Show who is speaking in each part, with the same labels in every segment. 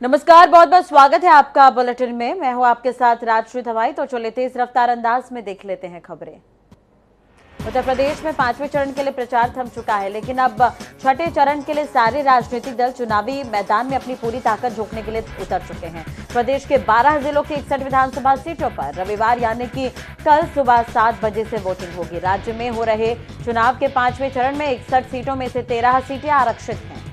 Speaker 1: नमस्कार, बहुत बहुत स्वागत है आपका बुलेटिन में। मैं हूं आपके साथ राजश्री हवाई। तो चलिए तेज रफ्तार अंदाज में देख लेते हैं खबरें। उत्तर प्रदेश में 5वें चरण के लिए प्रचार थम चुका है, लेकिन अब छठे चरण के लिए सारे राजनीतिक दल चुनावी मैदान में अपनी पूरी ताकत झोंकने के लिए उतर चुके हैं। प्रदेश के 12 जिलों की 61 विधानसभा सीटों पर रविवार यानी कि कल सुबह 7 बजे से वोटिंग होगी। राज्य में हो रहे चुनाव के 5वें चरण में 61 सीटों में से 13 सीटें आरक्षित हैं।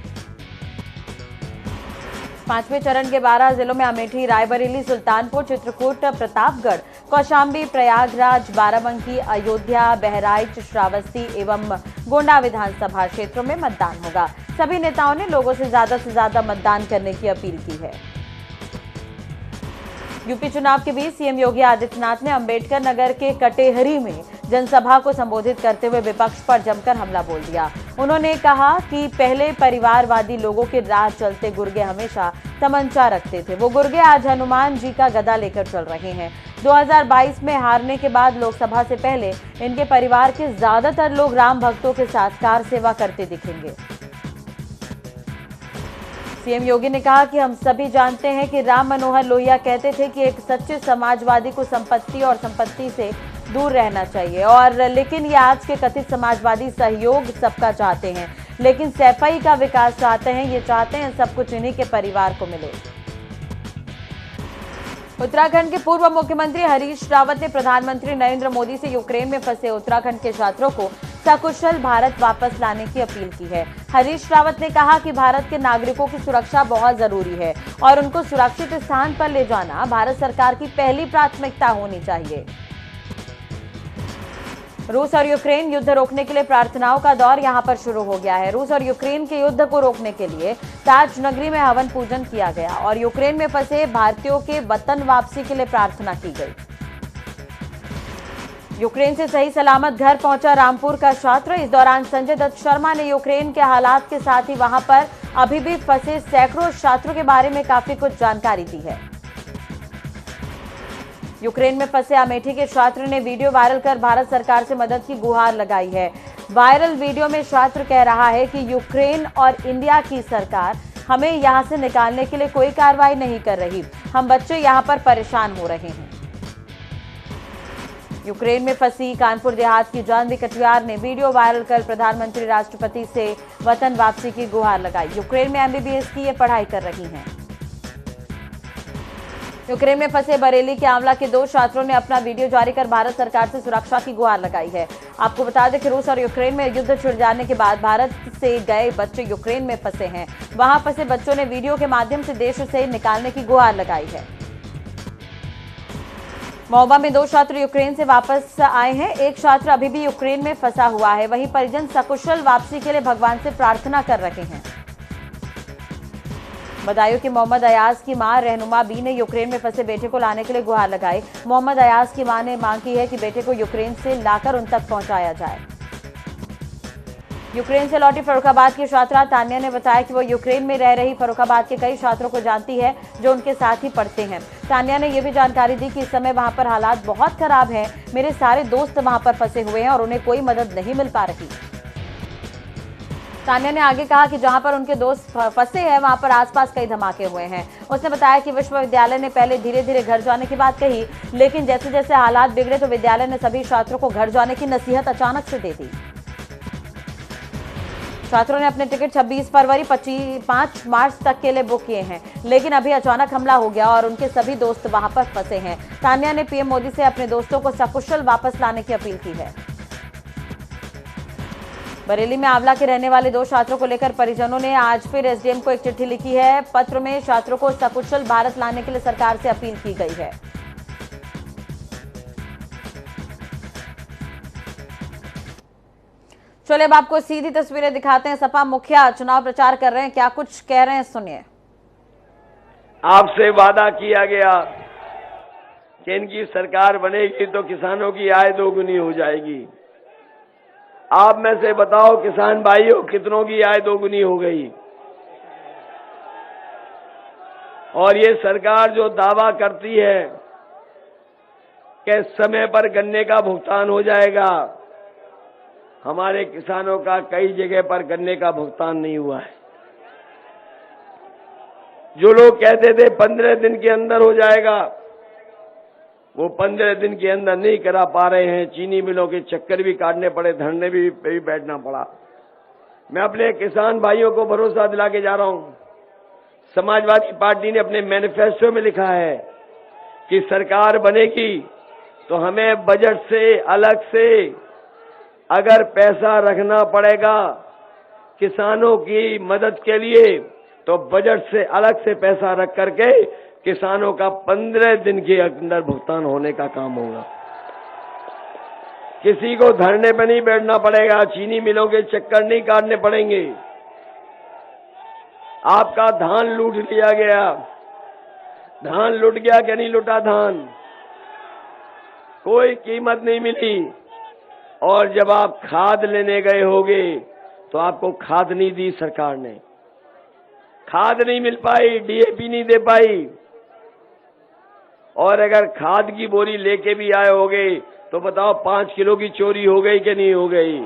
Speaker 1: 5वें चरण के 12 जिलों में अमेठी, रायबरेली, सुल्तानपुर, चित्रकूट, प्रतापगढ़, कौशांबी, प्रयागराज, बाराबंकी, अयोध्या, बहराइच, श्रावस्ती एवं गोंडा विधानसभा क्षेत्रों में मतदान होगा। सभी नेताओं ने लोगों से ज्यादा मतदान करने की अपील की है। यूपी चुनाव के बीच सीएम योगी आदित्यनाथ ने अंबेडकर नगर के कटेहरी में जनसभा को संबोधित करते हुए विपक्ष पर जमकर हमला बोल दिया। उन्होंने कहा कि पहले परिवारवादी लोगों के राह चलते गुर्गे हमेशा तमंचा रखते थे, वो गुर्गे आज हनुमान जी का गदा लेकर चल रहे हैं। 2022 में हारने के बाद लोकसभा से पहले इनके परिवार के ज्यादातर लोग राम भक्तों के साथ कार सेवा करते दिखेंगे। सीएम योगी ने कहा कि हम सभी जानते हैं कि राम मनोहर लोहिया कहते थे कि एक सच्चे समाजवादी को संपत्ति और संपत्ति से दूर रहना चाहिए, और लेकिन ये आज के कथित समाजवादी सहयोग सबका चाहते हैं, लेकिन सैफई का विकास चाहते हैं। ये चाहते हैं सब कुछ इन्हीं के परिवार को मिले। उत्तराखंड के पूर्व मुख्यमंत्री हरीश रावत ने प्रधानमंत्री नरेंद्र मोदी से यूक्रेन में फंसे उत्तराखंड के छात्रों को सकुशल भारत वापस लाने की अपील की है। हरीश रावत ने कहा कि भारत के नागरिकों की सुरक्षा बहुत जरूरी है और उनको सुरक्षित स्थान पर ले जाना भारत सरकार की पहली प्राथमिकता होनी चाहिए। रूस और यूक्रेन युद्ध रोकने के लिए प्रार्थनाओं का दौर यहां पर शुरू हो गया है। रूस और यूक्रेन के युद्ध को रोकने के लिए ताज नगरी में हवन पूजन किया गया और यूक्रेन में फंसे भारतीयों के वतन वापसी के लिए प्रार्थना की गई। यूक्रेन से सही सलामत घर पहुंचा रामपुर का छात्र। इस दौरान संजय दत्त शर्मा ने यूक्रेन के हालात के साथ ही वहां पर अभी भी फंसे सैकड़ों छात्रों के बारे में काफी कुछ जानकारी दी है। यूक्रेन में फंसे अमेठी के छात्र ने वीडियो वायरल कर भारत सरकार से मदद की गुहार लगाई है। वायरल वीडियो में छात्र कह रहा है कि यूक्रेन और इंडिया की सरकार हमें यहां से निकालने के लिए कोई कार्रवाई नहीं कर रही, हम बच्चे यहां पर परेशान हो रहे हैं। यूक्रेन में फंसी कानपुर देहात की जानवी कटियार ने वीडियो वायरल कर प्रधानमंत्री राष्ट्रपति से वतन वापसी की गुहार लगाई। यूक्रेन में एमबीबीएस की ये पढ़ाई कर रही हैं। यूक्रेन में फंसे बरेली के आंवला के 2 छात्रों ने अपना वीडियो जारी कर भारत सरकार से सुरक्षा की गुहार लगाई है। आपको बता दें कि रूस और यूक्रेन में युद्ध छिड़ जाने के बाद भारत से गए बच्चे यूक्रेन में फंसे हैं। वहां फंसे बच्चों ने वीडियो के माध्यम से देश से निकालने की गुहार लगाई है। महोबा में 2 छात्र यूक्रेन से वापस आए हैं। एक छात्र अभी भी यूक्रेन में फंसा हुआ है। वहीं परिजन सकुशल वापसी के लिए भगवान से प्रार्थना कर रहे हैं। बदायूं के मोहम्मद अयाज की मां रहनुमा बी ने यूक्रेन में फंसे बेटे को लाने के लिए गुहार लगाई। मोहम्मद अयाज की मां ने मांग की है कि बेटे को यूक्रेन से लाकर उन तक पहुंचाया जाए। यूक्रेन से लौटी फर्रुखाबाद की छात्रा तान्या ने बताया कि वो यूक्रेन में रह रही फर्रुखाबाद के कई छात्रों को जानती है जो उनके साथ ही पढ़ते हैं। तान्या ने यह भी जानकारी दी कि इस समय वहां पर हालात बहुत खराब हैं। मेरे सारे दोस्त वहां पर फंसे हुए हैं और उन्हें कोई मदद नहीं मिल पा रही। तान्या ने आगे कहा कि जहां पर उनके दोस्त फंसे हैं वहां पर आसपास कई धमाके हुए हैं। उसने बताया कि विश्वविद्यालय ने पहले धीरे धीरे घर जाने की बात कही, लेकिन जैसे जैसे हालात बिगड़े तो विद्यालय ने सभी छात्रों को घर जाने की नसीहत अचानक से दे दी। छात्रों ने अपने टिकट 26 फरवरी 5 मार्च तक के लिए बुक किए हैं, लेकिन अभी अचानक हमला हो गया और उनके सभी दोस्त वहां पर फंसे हैं। तान्या ने पीएम मोदी से अपने दोस्तों को सकुशल वापस लाने की अपील की है। बरेली में आंवला के रहने वाले 2 छात्रों को लेकर परिजनों ने आज फिर एसडीएम को एक चिट्ठी लिखी है। पत्र में छात्रों को सकुशल भारत लाने के लिए सरकार से अपील की गई है। चलिए अब आपको सीधी तस्वीरें दिखाते हैं। सपा मुखिया चुनाव प्रचार कर रहे हैं, क्या कुछ कह रहे हैं सुनिए।
Speaker 2: आपसे वादा किया गया कि इनकी सरकार बनेगी तो किसानों की आय 2 गुनी हो जाएगी। आप में से बताओ किसान भाइयों, कितनों की आय 2 गुनी हो गई? और ये सरकार जो दावा करती है कि समय पर गन्ने का भुगतान हो जाएगा, हमारे किसानों का कई जगह पर गन्ने का भुगतान नहीं हुआ है। जो लोग कहते थे 15 दिन के अंदर हो जाएगा, वो 15 दिन के अंदर नहीं करा पा रहे हैं। चीनी मिलों के चक्कर भी काटने पड़े, धरने भी बैठना पड़ा। मैं अपने किसान भाइयों को भरोसा दिला के जा रहा हूं, समाजवादी पार्टी ने अपने मैनिफेस्टो में लिखा है कि सरकार बनेगी तो हमें बजट से अलग से अगर पैसा रखना पड़ेगा किसानों की मदद के लिए, तो बजट से अलग से पैसा रख करके किसानों का 15 दिन के अंदर भुगतान होने का काम होगा। किसी को धरने पर नहीं बैठना पड़ेगा, चीनी मिलों के चक्कर नहीं काटने पड़ेंगे। आपका धान लूट लिया गया, धान लुट गया कि नहीं लुटा धान, कोई कीमत नहीं मिली। और जब आप खाद लेने गए होगे तो आपको खाद नहीं दी सरकार ने, खाद नहीं मिल पाई, डीएपी नहीं दे पाई। और अगर खाद की बोरी लेके भी आए होगे तो बताओ 5 किलो की चोरी हो गई कि नहीं हो गई।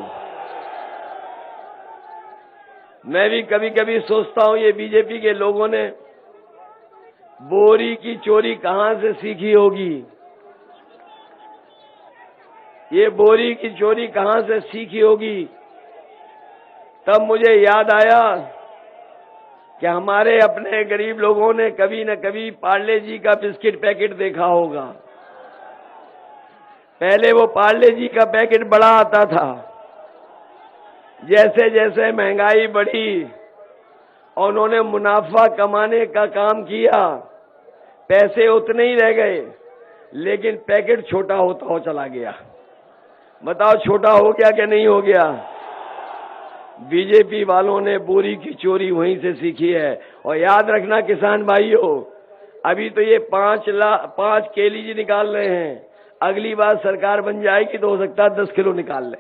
Speaker 2: मैं भी कभी कभी सोचता हूं ये बीजेपी के लोगों ने बोरी की चोरी कहां से सीखी होगी, ये बोरी की चोरी कहां से सीखी होगी। तब मुझे याद आया कि हमारे अपने गरीब लोगों ने कभी न कभी पार्ले जी का बिस्किट पैकेट देखा होगा। पहले वो पार्ले जी का पैकेट बड़ा आता था, जैसे जैसे महंगाई बढ़ी और उन्होंने मुनाफा कमाने का काम किया, पैसे उतने ही रह गए लेकिन पैकेट छोटा होता हो चला गया। बताओ छोटा हो गया कि नहीं हो गया। बीजेपी वालों ने बोरी की चोरी वहीं से सीखी है। और याद रखना किसान भाइयों, अभी तो ये 5 केजी निकाल रहे हैं, अगली बार सरकार बन जाएगी तो हो सकता है 10 किलो निकाल ले।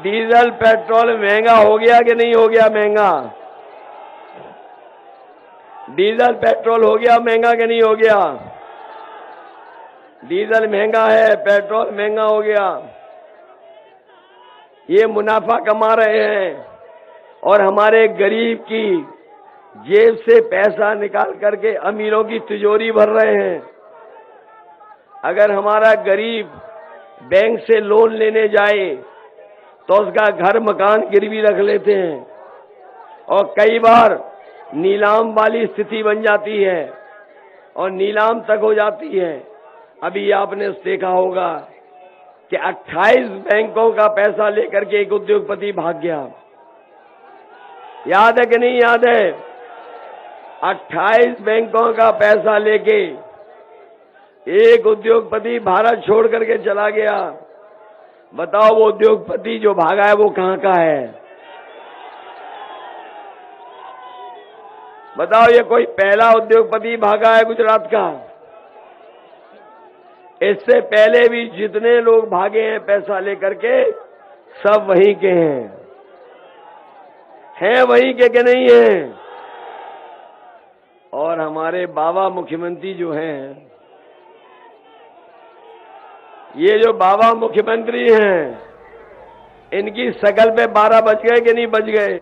Speaker 2: डीजल पेट्रोल महंगा हो गया कि नहीं हो गया महंगा, डीजल पेट्रोल हो गया महंगा कि नहीं हो गया। डीजल महंगा है, पेट्रोल महंगा हो गया। ये मुनाफा कमा रहे हैं और हमारे गरीब की जेब से पैसा निकाल करके अमीरों की तिजोरी भर रहे हैं। अगर हमारा गरीब बैंक से लोन लेने जाए तो उसका घर मकान गिरवी रख लेते हैं और कई बार नीलाम वाली स्थिति बन जाती है और नीलाम तक हो जाती है। अभी आपने देखा होगा कि 28 बैंकों का पैसा लेकर के एक उद्योगपति भाग गया। याद है कि नहीं याद है? 28 बैंकों का पैसा लेके एक उद्योगपति भारत छोड़ करके चला गया। बताओ वो उद्योगपति जो भागा है वो कहां का है? बताओ ये कोई पहला उद्योगपति भागा है गुजरात का? इससे पहले भी जितने लोग भागे हैं पैसा लेकर के सब वहीं के हैं वहीं के नहीं हैं। और हमारे बाबा मुख्यमंत्री जो हैं, ये जो बाबा मुख्यमंत्री हैं, इनकी शकल पे 12 बज गए कि नहीं बज गए?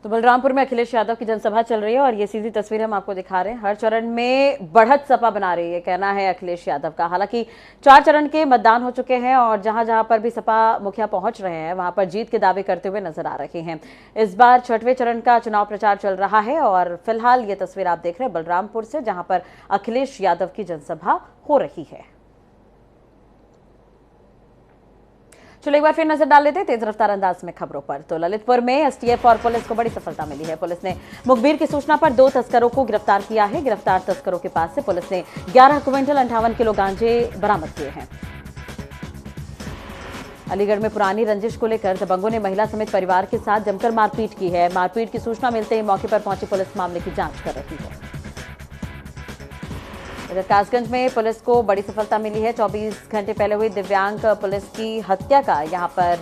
Speaker 1: तो बलरामपुर में अखिलेश यादव की जनसभा चल रही है और ये सीधी तस्वीर हम आपको दिखा रहे हैं। हर चरण में बढ़त सपा बना रही है, कहना है अखिलेश यादव का। हालांकि 4 चरण के मतदान हो चुके हैं और जहां जहां पर भी सपा मुखिया पहुंच रहे हैं वहां पर जीत के दावे करते हुए नजर आ रहे हैं। इस बार 6वें चरण का चुनाव प्रचार चल रहा है और फिलहाल ये तस्वीर आप देख रहे हैं बलरामपुर से, जहां पर अखिलेश यादव की जनसभा हो रही है। चलो एक बार फिर नजर डाल लेते हैं तेज रफ्तार अंदाज में खबरों पर। तो ललितपुर में एसटीएफ और पुलिस को बड़ी सफलता मिली है। पुलिस ने मुखबिर की सूचना पर 2 तस्करों को गिरफ्तार किया है। गिरफ्तार तस्करों के पास से पुलिस ने 11 क्विंटल 58 किलो गांजे बरामद किए हैं। अलीगढ़ में पुरानी रंजिश को लेकर दबंगों ने महिला समेत परिवार के साथ जमकर मारपीट की है। मारपीट की सूचना मिलते ही मौके पर पहुंची पुलिस मामले की जांच कर रही है। इधर कासगंज में पुलिस को बड़ी सफलता मिली है। 24 घंटे पहले हुई दिव्यांग पुलिस की हत्या का यहां पर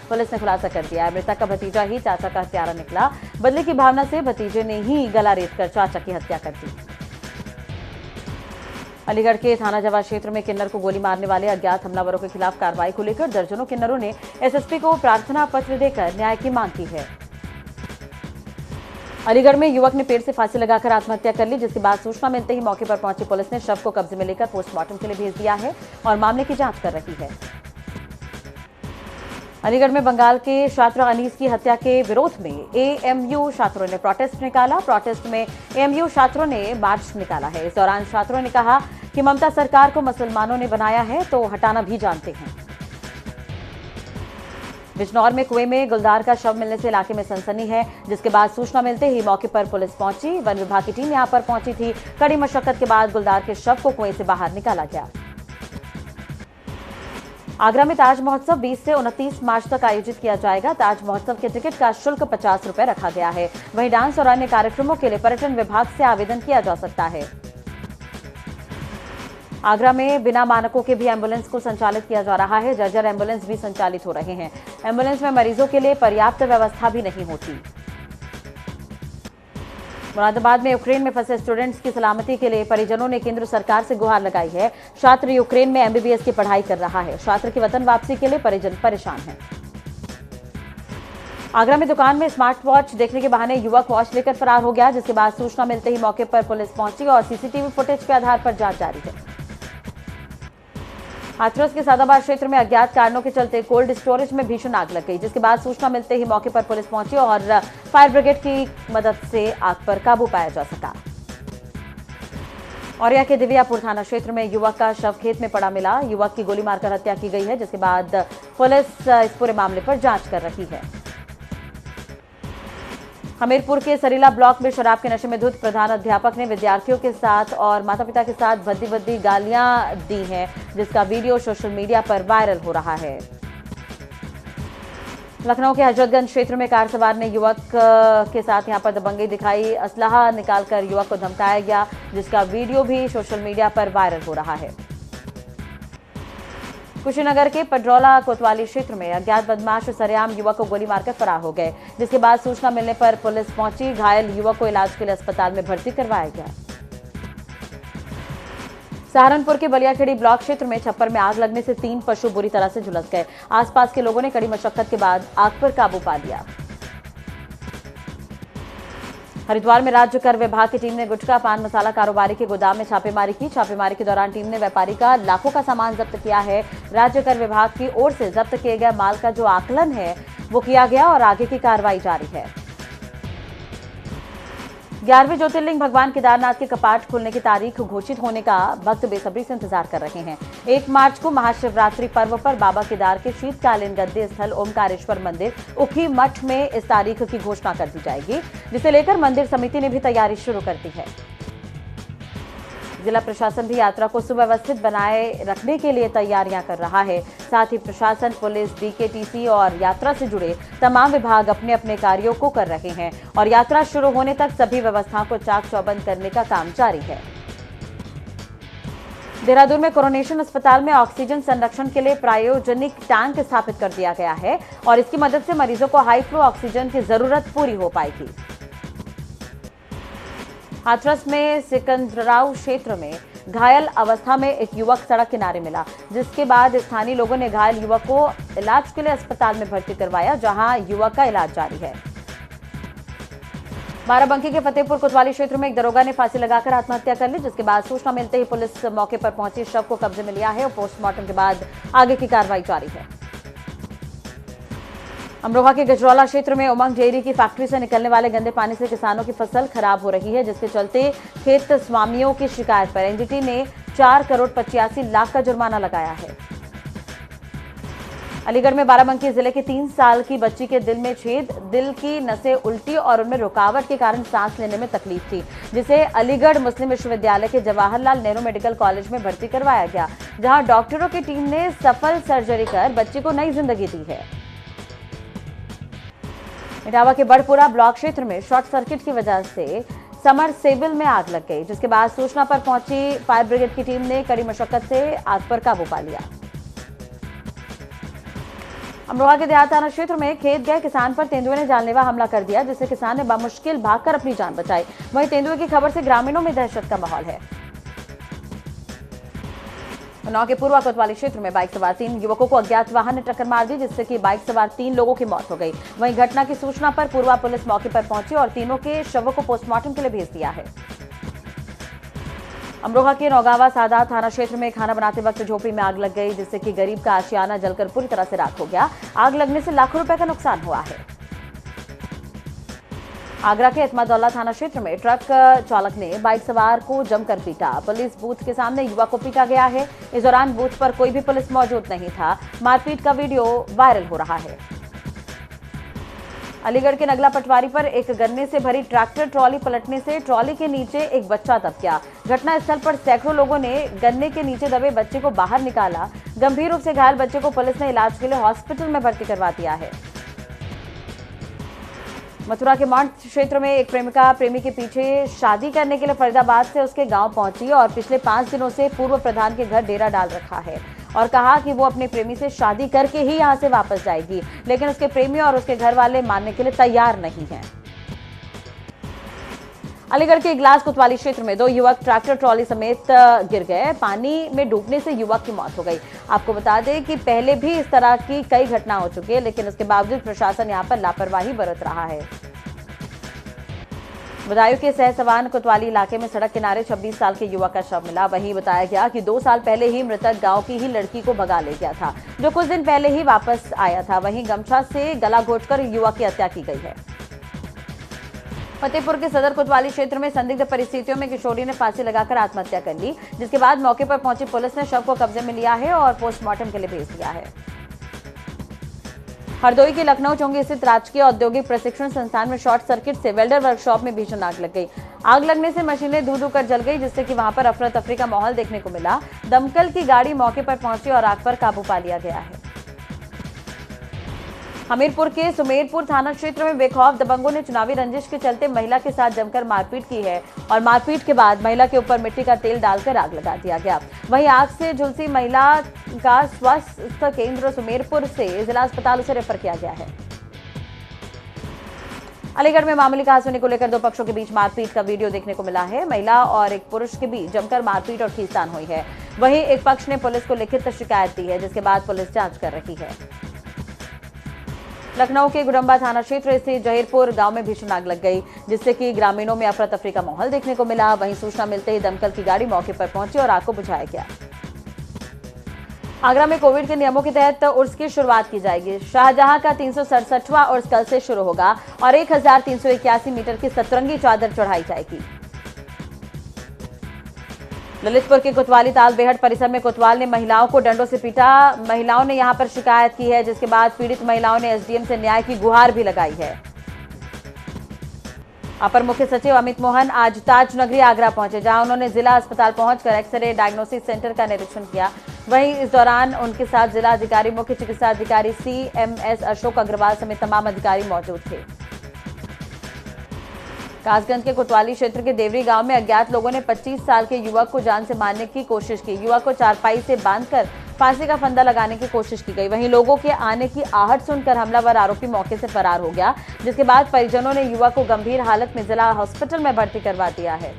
Speaker 1: पुलिस ने खुलासा कर दिया है। मृतक का भतीजा ही चाचा का हत्यारा निकला। बदले की भावना से भतीजे ने ही गला रेत कर चाचा की हत्या कर दी। अलीगढ़ के थाना जवा क्षेत्र में किन्नर को गोली मारने वाले अज्ञात हमलावरों के खिलाफ कार्रवाई को लेकर दर्जनों किन्नरों ने एसएसपी को प्रार्थना पत्र देकर न्याय की मांग की है। अलीगढ़ में युवक ने पेड़ से फांसी लगाकर आत्महत्या कर ली, जिसके बाद सूचना मिलते ही मौके पर पहुंची पुलिस ने शव को कब्जे में लेकर पोस्टमार्टम के लिए भेज दिया है और मामले की जांच कर रही है। अलीगढ़ में बंगाल के छात्र अनीस की हत्या के विरोध में एएमयू छात्रों ने प्रोटेस्ट निकाला। प्रोटेस्ट में एएमयू छात्रों ने मार्च निकाला है। इस दौरान छात्रों ने कहा कि ममता सरकार को मुसलमानों ने बनाया है तो हटाना भी जानते हैं। बिजनौर में कुएं में गुलदार का शव मिलने से इलाके में सनसनी है, जिसके बाद सूचना मिलते ही मौके पर पुलिस पहुंची। वन विभाग की टीम यहां पर पहुंची थी। कड़ी मशक्कत के बाद गुलदार के शव को कुएं से बाहर निकाला गया। आगरा में ताज महोत्सव 20 से 29 मार्च तक आयोजित किया जाएगा। ताज महोत्सव के टिकट का शुल्क 50 रुपए रखा गया है। वहीं डांस और अन्य कार्यक्रमों के लिए पर्यटन विभाग से आवेदन किया जा सकता है। आगरा में बिना मानकों के भी एम्बुलेंस को संचालित किया जा रहा है। जर्जर एम्बुलेंस भी संचालित हो रहे हैं। एम्बुलेंस में मरीजों के लिए पर्याप्त व्यवस्था भी नहीं होती। मुरादाबाद में यूक्रेन में फंसे स्टूडेंट्स की सलामती के लिए परिजनों ने केंद्र सरकार से गुहार लगाई है। छात्र यूक्रेन में एमबीबीएस की पढ़ाई कर रहा है। छात्र की वतन वापसी के लिए परिजन परेशान हैं। आगरा में दुकान में स्मार्ट वॉच देखने के बहाने युवक वॉच लेकर फरार हो गया, जिसके बाद सूचना मिलते ही मौके पर पुलिस पहुंची और सीसीटीवी फुटेज के आधार पर जांच जारी है। हाथरस के सादाबाद क्षेत्र में अज्ञात कारणों के चलते कोल्ड स्टोरेज में भीषण आग लग गई, जिसके बाद सूचना मिलते ही मौके पर पुलिस पहुंची और फायर ब्रिगेड की मदद से आग पर काबू पाया जा सका। औरिया के दिव्यापुर थाना क्षेत्र में युवक का शव खेत में पड़ा मिला। युवक की गोली मारकर हत्या की गई है, जिसके बाद पुलिस इस पूरे मामले पर जांच कर रही है। हमीरपुर के सरीला ब्लॉक में शराब के नशे में धुत प्रधान अध्यापक ने विद्यार्थियों के साथ और माता पिता के साथ भद्दी भद्दी गालियां दी हैं, जिसका वीडियो सोशल मीडिया पर वायरल हो रहा है। लखनऊ के हजरतगंज क्षेत्र में कार सवार ने युवक के साथ यहां पर दबंगी दिखाई। असलहा निकालकर युवक को धमकाया गया, जिसका वीडियो भी सोशल मीडिया पर वायरल हो रहा है। कुशीनगर के पडरौला कोतवाली क्षेत्र में अज्ञात बदमाश सरेआम युवक को गोली मारकर फरार हो गए, जिसके बाद सूचना मिलने पर पुलिस पहुंची। घायल युवक को इलाज के लिए अस्पताल में भर्ती करवाया गया। सहारनपुर के बलियाखेड़ी ब्लॉक क्षेत्र में छप्पर में आग लगने से 3 पशु बुरी तरह से झुलस गए। आसपास के लोगों ने कड़ी मशक्कत के बाद आग पर काबू पा लिया। हरिद्वार में राज्य कर विभाग की टीम ने गुटखा पान मसाला कारोबारी के गोदाम में छापेमारी की। छापेमारी के दौरान टीम ने व्यापारी का लाखों का सामान जब्त किया है। राज्य कर विभाग की ओर से जब्त किए गए माल का जो आकलन है वो किया गया और आगे की कार्रवाई जारी है। 11वें ज्योतिर्लिंग भगवान केदारनाथ के कपाट खुलने की तारीख घोषित होने का भक्त बेसब्री से इंतजार कर रहे हैं। 1 मार्च को महाशिवरात्रि पर्व पर बाबा केदार के शीतकालीन गद्दे स्थल ओमकारेश्वर मंदिर उखी मठ में इस तारीख की घोषणा कर दी जाएगी, जिसे लेकर मंदिर समिति ने भी तैयारी शुरू कर दी है। जिला प्रशासन भी यात्रा को सुव्यवस्थित बनाए रखने के लिए तैयारियां कर रहा है। साथ ही प्रशासन, पुलिस, बीकेटीसी और यात्रा से जुड़े तमाम विभाग अपने अपने कार्यों को कर रहे हैं और यात्रा शुरू होने तक सभी व्यवस्थाओं को चाक चौबंद करने का काम जारी है। देहरादून में कोरोनेशन अस्पताल में ऑक्सीजन संरक्षण के लिए प्रायोजनिक टैंक स्थापित कर दिया गया है और इसकी मदद से मरीजों को हाई फ्लो ऑक्सीजन की जरूरत पूरी हो पाएगी। हाथरस में सिकंदराव क्षेत्र में घायल अवस्था में एक युवक सड़क किनारे मिला, जिसके बाद स्थानीय लोगों ने घायल युवक को इलाज के लिए अस्पताल में भर्ती करवाया, जहां युवक का इलाज जारी है। बाराबंकी के फतेहपुर कोतवाली क्षेत्र में एक दरोगा ने फांसी लगाकर आत्महत्या कर ली, जिसके बाद सूचना मिलते ही पुलिस मौके पर पहुंची। शव को कब्जे में लिया है और पोस्टमार्टम के बाद आगे की कार्रवाई जारी है। अमरोहा के गजरौला क्षेत्र में उमंग डेयरी की फैक्ट्री से निकलने वाले गंदे पानी से किसानों की फसल खराब हो रही है, जिसके चलते खेत स्वामियों की शिकायत पर एनजीटी ने 4 करोड़ 85 लाख का जुर्माना लगाया है। अलीगढ़ में बाराबंकी जिले के 3 साल की बच्ची के दिल में छेद, दिल की नसें उल्टी और उनमें रुकावट के कारण सांस लेने में तकलीफ थी, जिसे अलीगढ़ मुस्लिम विश्वविद्यालय के जवाहरलाल नेहरू मेडिकल कॉलेज में भर्ती करवाया गया, जहां डॉक्टरों की टीम ने सफल सर्जरी कर बच्ची को नई जिंदगी दी है। इटावा के बड़पुरा ब्लॉक क्षेत्र में शॉर्ट सर्किट की वजह से समरसेबल में आग लग गई, जिसके बाद सूचना पर पहुंची फायर ब्रिगेड की टीम ने कड़ी मशक्कत से आग पर काबू पा लिया। अमरोहा के देहात थाना क्षेत्र में खेत गए किसान पर तेंदुए ने जानलेवा हमला कर दिया, जिससे किसान ने बामुश्किल भागकर अपनी जान बचाई। वहीं तेंदुए की खबर से ग्रामीणों में दहशत का माहौल है। उन्नाव के पूर्वा कोतवाली क्षेत्र में बाइक सवार 3 युवकों को अज्ञात वाहन ने टक्कर मार दी, जिससे कि बाइक सवार 3 लोगों की मौत हो गई। वहीं घटना की सूचना पर पूर्वा पुलिस मौके पर पहुंची और तीनों के शवों को पोस्टमार्टम के लिए भेज दिया है। अमरोहा के नौगावा सादात थाना क्षेत्र में खाना बनाते वक्त झोपड़ी में आग लग गई, जिससे कि गरीब का आशियाना जलकर पूरी तरह से राख हो गया। आग लगने से लाखों रुपए का नुकसान हुआ है। आगरा के इत्मादौला थाना क्षेत्र में ट्रक चालक ने बाइक सवार को जमकर पीटा। पुलिस बूथ के सामने युवक को पीटा गया है। इस दौरान बूथ पर कोई भी पुलिस मौजूद नहीं था। मारपीट का वीडियो वायरल हो रहा है। अलीगढ़ के नगला पटवारी पर एक गन्ने से भरी ट्रैक्टर ट्रॉली पलटने से ट्रॉली के नीचे एक बच्चा दब गया। घटनास्थल पर सैकड़ों लोगों ने गन्ने के नीचे दबे बच्चे को बाहर निकाला। गंभीर रूप से घायल बच्चे को पुलिस ने इलाज के लिए हॉस्पिटल में भर्ती करवा दिया है। मथुरा के मांड क्षेत्र में एक प्रेमिका प्रेमी के पीछे शादी करने के लिए फरीदाबाद से उसके गांव पहुंची और पिछले 5 दिनों से पूर्व प्रधान के घर डेरा डाल रखा है और कहा कि वो अपने प्रेमी से शादी करके ही यहां से वापस जाएगी, लेकिन उसके प्रेमी और उसके घर वाले मानने के लिए तैयार नहीं हैं। अलीगढ़ के इगलास कोतवाली क्षेत्र में 2 युवक ट्रैक्टर ट्रॉली समेत गिर गए। पानी में डूबने से युवक की मौत हो गई। आपको बता दें कि पहले भी इस तरह की कई घटना हो चुकी है, लेकिन उसके बावजूद प्रशासन यहां पर लापरवाही बरत रहा है। बदायूं के सहसवान कोतवाली इलाके में सड़क किनारे 26 साल के युवक का शव मिला। वहीं बताया गया कि 2 साल पहले ही मृतक गांव की ही लड़की को भगा ले गया था, जो कुछ दिन पहले ही वापस आया था। वहीं गमछा से गला घोंटकर युवक की हत्या की गई है। फतेहपुर के सदर कोतवाली क्षेत्र में संदिग्ध परिस्थितियों में किशोरी ने फांसी लगाकर आत्महत्या कर ली, जिसके बाद मौके पर पहुंची पुलिस ने शव को कब्जे में लिया है और पोस्टमार्टम के लिए भेज दिया है। हरदोई के लखनऊ चौंगी स्थित राजकीय औद्योगिक प्रशिक्षण संस्थान में शॉर्ट सर्किट से वेल्डर वर्कशॉप में भीषण आग लग गई। आग लगने से मशीनें धू धू कर जल गई, जिससे कि वहां पर अफरा तफरी का माहौल देखने को मिला। दमकल की गाड़ी मौके पर पहुंची और आग पर काबू पा लिया गया है। हमीरपुर के सुमेरपुर थाना क्षेत्र में बेखौफ दबंगों ने चुनावी रंजिश के चलते महिला के साथ जमकर मारपीट की है और मारपीट के बाद महिला के ऊपर मिट्टी का तेल डालकर आग लगा दिया गया। वहीं आग से झुलसी महिला का स्वास्थ्य केंद्र सुमेरपुर से जिला अस्पताल उसे रेफर किया गया है। अलीगढ़ में मामूली कहासुनी को लेकर 2 पक्षों के बीच मारपीट का वीडियो देखने को मिला है। महिला और एक पुरुष के बीच जमकर मारपीट और खींचतान हुई है। वहीं एक पक्ष ने पुलिस को लिखित शिकायत दी है, जिसके बाद पुलिस जांच कर रही है। लखनऊ के गुडम्बा थाना क्षेत्र स्थित जहीरपुर गांव में भीषण आग लग गई, जिससे कि ग्रामीणों में अफरा तफरी का माहौल देखने को मिला। वहीं सूचना मिलते ही दमकल की गाड़ी मौके पर पहुंची और आग को बुझाया गया। आगरा में कोविड के नियमों के तहत उर्स की शुरुआत की जाएगी। शाहजहां का 367वां उर्स कल से शुरू होगा और 1381 मीटर की सतरंगी चादर चढ़ाई जाएगी। ललितपुर के कोतवाली ताल बेहट परिसर में कोतवाल ने महिलाओं को डंडों से पीटा। महिलाओं ने यहां पर शिकायत की है, जिसके बाद पीड़ित महिलाओं ने एसडीएम से न्याय की गुहार भी लगाई है। अपर मुख्य सचिव अमित मोहन आज ताज नगरी आगरा पहुंचे, जहां उन्होंने जिला अस्पताल पहुंचकर एक्सरे डायग्नोसिस सेंटर का निरीक्षण किया। वहीं इस दौरान उनके साथ जिला अधिकारी, मुख्य चिकित्सा अधिकारी CMS अशोक अग्रवाल समेत तमाम अधिकारी मौजूद थे। कासगंज के कोतवाली क्षेत्र के देवरी गांव में अज्ञात लोगों ने 25 साल के युवक को जान से मारने की कोशिश की। युवक को चारपाई से बांधकर फांसी का फंदा लगाने की कोशिश की गई। वहीं लोगों के आने की आहट सुनकर हमलावर आरोपी मौके से फरार हो गया, जिसके बाद परिजनों ने युवक को गंभीर हालत में जिला हॉस्पिटल में भर्ती करवा दिया है।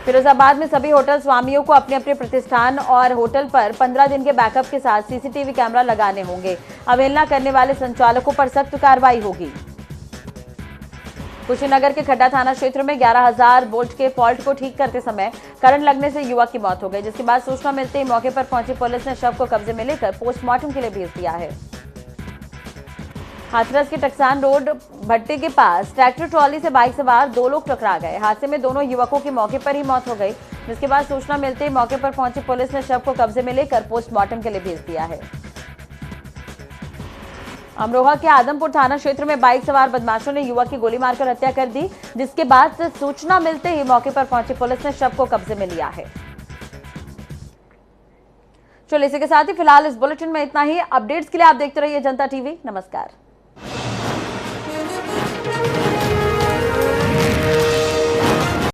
Speaker 1: फिरोजाबाद में सभी होटल स्वामियों को अपने अपने प्रतिष्ठान और होटल पर 15 दिन के बैकअप के साथ CCTV कैमरा लगाने होंगे। अवहेलना करने वाले संचालकों पर सख्त कार्रवाई होगी। कुशीनगर के खड्डा थाना क्षेत्र में 11,000 वोल्ट के फॉल्ट को ठीक करते समय करंट लगने से युवक की मौत हो गई, जिसके बाद सूचना मिलते ही मौके पर पहुंची पुलिस ने शव को कब्जे में लेकर पोस्टमार्टम के लिए भेज दिया है। हाथरस के टकसान रोड भट्टे के पास ट्रैक्टर ट्रॉली से बाइक सवार 2 लोग टकरा गए। हादसे में दोनों युवकों की मौके पर ही मौत हो गई, जिसके बाद सूचना मिलते ही मौके पर पहुंची पुलिस ने शव को कब्जे में लेकर पोस्टमार्टम के लिए भेज दिया है। अमरोहा के आदमपुर थाना क्षेत्र में बाइक सवार बदमाशों ने युवक की गोली मारकर हत्या कर दी, जिसके बाद सूचना मिलते ही मौके पर पहुंची पुलिस ने शव को कब्जे में लिया है। चलिए इसी के साथ ही फिलहाल इस बुलेटिन में इतना ही। अपडेट्स के लिए आप देखते रहिए जनता टीवी। नमस्कार।